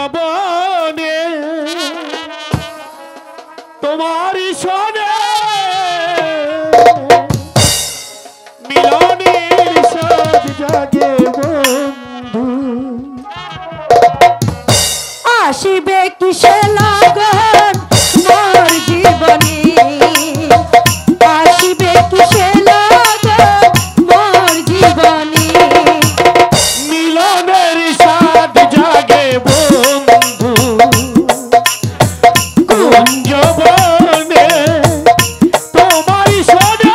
যবনে তোমারই শোনে মিলনের সাথ জাগে বন্ধু আসিবে কিসে লাগন মোর জীবনে আসিবে কিসে লাগন মোর জীবনে মিলনের সাথ জাগে বন্ধু কোন যবনে তোমারই শোনে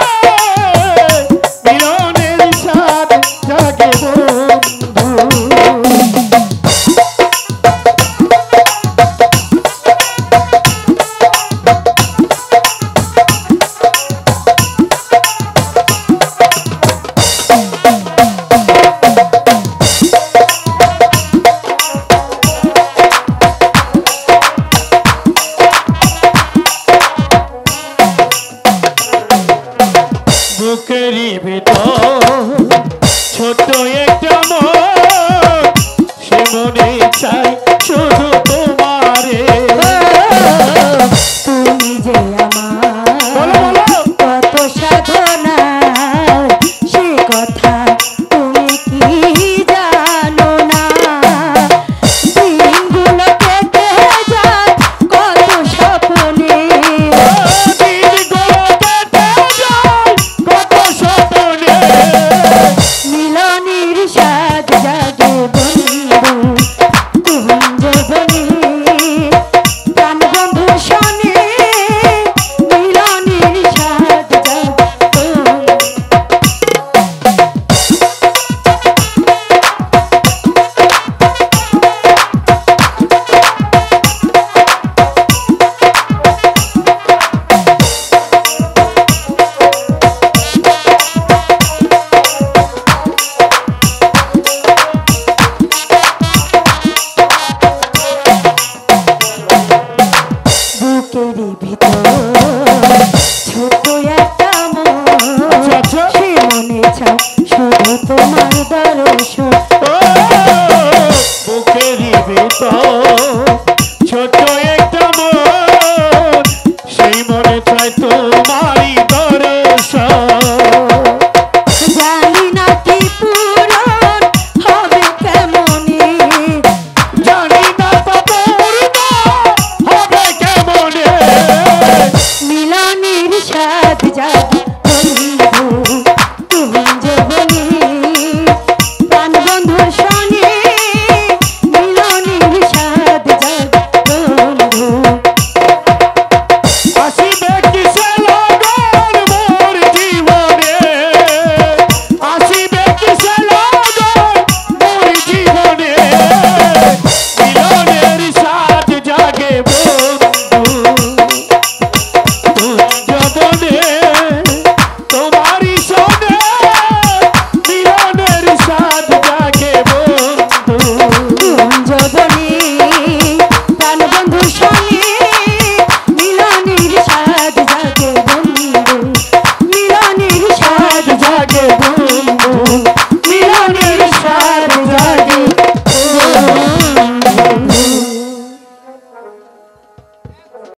মিলনের সাথ জাগে বন্ধু বুকেরই ভিতর ছোট একটা মন সে মনে চাই শুধু তোমারে তুমি যে বলো, আমার বলো। কত সাধনা সে কথা তুমি কি জানো না দিনগুলো কেটে যায় কত স্বপ্নে দিনগুলো কেটে যায় কত স্বপ্নে মিলনের সাথ জাগে বন্ধু কোন জীবনে প্রাণ বন্ধু শোনে মিলনের সাথ জাগে বুকের ভিতর ছোট একটা মন আচ্ছা। সে মনে চাও শুধু তোমার দর্শন ও বুকেরই ভিতর